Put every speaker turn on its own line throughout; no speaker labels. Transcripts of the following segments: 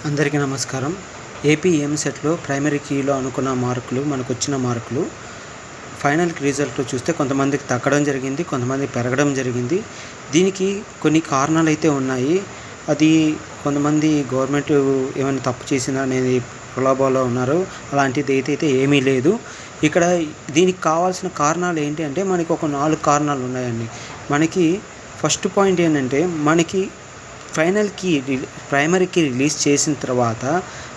అందరికీ నమస్కారం. ఏపీ ఎంసెట్లో ప్రైమరీ కీలో అనుకున్న మార్కులు మనకొచ్చిన మార్కులు ఫైనల్ రిజల్ట్ చూస్తే కొంతమందికి తగ్గడం జరిగింది, కొంతమందికి పెరగడం జరిగింది. దీనికి కొన్ని కారణాలైతే ఉన్నాయి. అది కొంతమంది గవర్నమెంట్ ఏమైనా తప్పు చేసినా అనేది ప్రలోభంలో ఉన్నారు. అలాంటిది అయితే ఏమీ లేదు. ఇక్కడ దీనికి కావాల్సిన కారణాలు ఏంటి అంటే మనకి ఒక 4 కారణాలు ఉన్నాయండి. మనకి ఫస్ట్ పాయింట్ ఏంటంటే మనకి ప్రైమరీకి రిలీజ్ చేసిన తర్వాత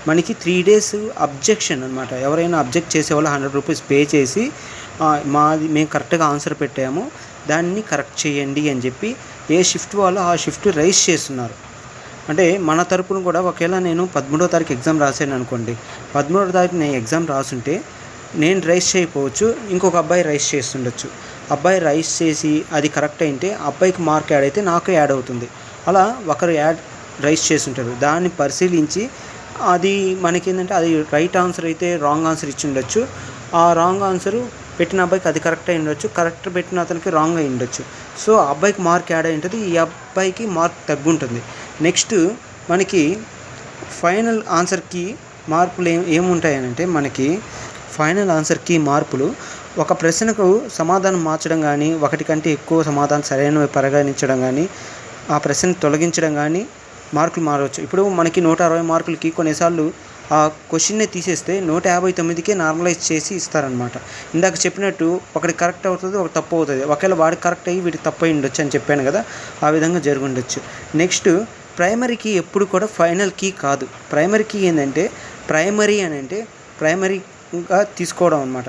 మనకి 3 days అబ్జెక్షన్ అనమాట. ఎవరైనా అబ్జెక్ట్ చేసేవాళ్ళు 100 రూపీస్ పే చేసి మేము కరెక్ట్గా ఆన్సర్ పెట్టాము, దాన్ని కరెక్ట్ చేయండి అని చెప్పి ఏ షిఫ్ట్ వాళ్ళు ఆ షిఫ్ట్ రైజ్ చేస్తున్నారు. అంటే మన తరపున కూడా ఒకవేళ నేను 13వ తారీఖు ఎగ్జామ్ రాశాను అనుకోండి, 13వ తారీఖు నేను ఎగ్జామ్ రాసుంటే నేను రైజ్ చేయకపోవచ్చు, ఇంకొక అబ్బాయి రైజ్ చేస్తుండొచ్చు. అబ్బాయి రైజ్ చేసి అది కరెక్ట్ అయితే అబ్బాయికి మార్క్ యాడ్ అయితే నాకు యాడ్ అవుతుంది. అలా ఒకరు రైజ్ చేసి ఉంటారు. దాన్ని పరిశీలించి అది మనకేంటంటే అది రైట్ ఆన్సర్ అయితే రాంగ్ ఆన్సర్ ఇచ్చి ఉండొచ్చు, ఆ రాంగ్ ఆన్సరు పెట్టిన అబ్బాయికి అది కరెక్ట్ అయి ఉండొచ్చు, కరెక్ట్ పెట్టిన అతనికి రాంగ్ అయి ఉండొచ్చు. సో ఆ అబ్బాయికి మార్క్ యాడ్ అయి ఉంటుంది, ఈ అబ్బాయికి మార్క్ తగ్గుంటుంది. నెక్స్ట్ మనకి ఫైనల్ ఆన్సర్కి మార్పులు ఏముంటాయనంటే మనకి ఫైనల్ ఆన్సర్కి మార్పులు ఒక ప్రశ్నకు సమాధానం మార్చడం కానీ, ఒకటి కంటే ఎక్కువ సమాధానం సరైనవి పరిగణించడం కానీ, ఆ ప్రశ్న తొలగించడం కానీ మార్కులు మారవచ్చు. ఇప్పుడు మనకి 160 మార్కులకి కొన్నిసార్లు ఆ క్వశ్చన్నే తీసేస్తే 159కే నార్మలైజ్ చేసి ఇస్తారనమాట. ఇందాక చెప్పినట్టు ఒకటి కరెక్ట్ అవుతుంది, ఒకటి తప్పు అవుతుంది. ఒకవేళ వాడికి కరెక్ట్ అయ్యి వీడికి తప్పు అయి ఉండొచ్చు అని చెప్పాను కదా, ఆ విధంగా జరిగి ఉండొచ్చు. నెక్స్ట్ ప్రైమరీకి ఎప్పుడు కూడా ఫైనల్ కీ కాదు. ప్రైమరీ కీ ఏంటంటే ప్రైమరీగా తీసుకోవడం అనమాట.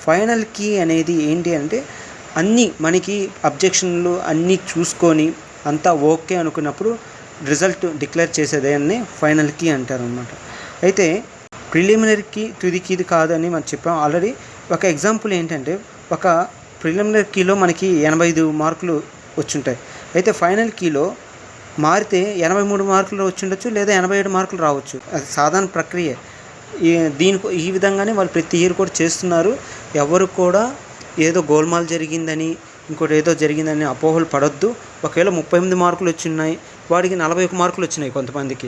ఫైనల్ కీ అనేది ఏంటి అంటే అన్నీ మనకి అబ్జెక్షన్లు అన్నీ చూసుకొని అంతా ఓకే అనుకున్నప్పుడు రిజల్ట్ డిక్లేర్ చేసేదాన్ని ఫైనల్ కీ అంటారు అనమాట. అయితే ప్రిలిమినరీకి తుదికి ఇది కాదని మనం చెప్పాం ఆల్రెడీ. ఒక ఎగ్జాంపుల్ ఏంటంటే ఒక ప్రిలిమినరీ కీలో మనకి 85 మార్కులు వచ్చుంటాయి. అయితే ఫైనల్ కీలో మారితే 83 మార్కులు వచ్చుండొచ్చు, లేదా 87 మార్కులు రావచ్చు. అది సాధారణ ప్రక్రియ. ఈ విధంగానే వాళ్ళు ప్రతి ఇయర్ కూడా చేస్తున్నారు. ఎవరు కూడా ఏదో గోల్మాల్ జరిగిందని ఇంకోటి ఏదో జరిగిందని అపోహలు పడొద్దు. ఒకవేళ 38 మార్కులు వచ్చినాయి, వాడికి 41 మార్కులు వచ్చినాయి. కొంతమందికి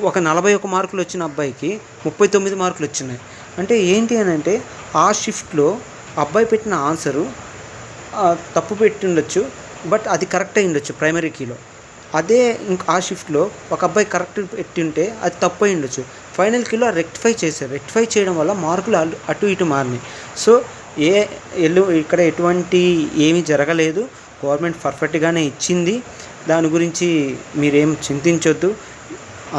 ఒక 41 మార్కులు వచ్చిన అబ్బాయికి 39 మార్కులు వచ్చినాయి. అంటే ఏంటి అని అంటే ఆ షిఫ్ట్లో అబ్బాయి పెట్టిన ఆన్సరు తప్పు పెట్టి ఉండొచ్చు, బట్ అది కరెక్ట్ అయి ఉండొచ్చు ప్రైమరీ కీలో. అదే ఆ షిఫ్ట్లో ఒక అబ్బాయి కరెక్ట్ పెట్టింటే అది తప్పు అయి ఉండొచ్చు. ఫైనల్ కీలో రెక్టిఫై చేశారు. రెక్టిఫై చేయడం వల్ల మార్కులు అటు ఇటు మారినాయి. సో ఇక్కడ ఎటువంటి ఏమీ జరగలేదు. గవర్నమెంట్ పర్ఫెక్ట్గానే ఇచ్చింది. దాని గురించి మీరేం చింతించొద్దు.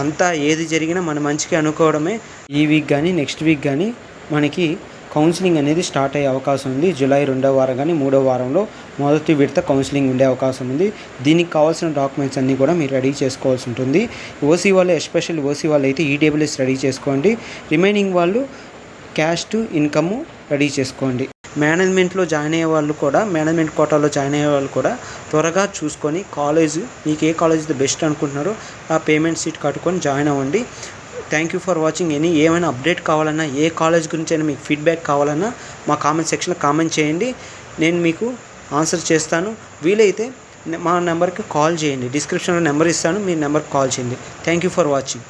అంతా ఏది జరిగినా మన మంచిగా అనుకోవడమే. ఈ వీక్ కానీ నెక్స్ట్ వీక్ కానీ మనకి కౌన్సిలింగ్ అనేది స్టార్ట్ అయ్యే అవకాశం ఉంది. జూలై 2వ వారం కానీ 3వ వారంలో మొదటి విడత కౌన్సిలింగ్ ఉండే అవకాశం ఉంది. దీనికి కావాల్సిన డాక్యుమెంట్స్ అన్నీ కూడా మీరు రెడీ చేసుకోవాల్సి ఉంటుంది. ఓసీ వాళ్ళు, ఎస్పెషల్ ఓసీ వాళ్ళు అయితే ఈడబ్ల్యూఎస్ రెడీ చేసుకోండి. రిమైనింగ్ వాళ్ళు క్యాస్ట్ ఇన్కమ్ రెడీ చేసుకోండి. మేనేజ్మెంట్లో జాయిన్ అయ్యే వాళ్ళు కూడా, మేనేజ్మెంట్ కోటాలో జాయిన్ అయ్యే వాళ్ళు కూడా త్వరగా చూసుకొని మీకు ఏ కాలేజ్ బెస్ట్ అనుకుంటున్నారో ఆ పేమెంట్ సీట్ కట్టుకొని జాయిన్ అవ్వండి. Thank you for watching. ఏమైనా అప్డేట్ కావాలన్నా, ఏ కాలేజ్ గురించి అయినా మీకు ఫీడ్బ్యాక్ కావాలన్నా మా కామెంట్ సెక్షన్లో కామెంట్ చేయండి. నేను మీకు ఆన్సర్ చేస్తాను. వీలైతే మా నెంబర్కి కాల్ చేయండి. డిస్క్రిప్షన్లో నెంబర్ ఇస్తాను, మీ నెంబర్కి కాల్ చేయండి. Thank you for watching.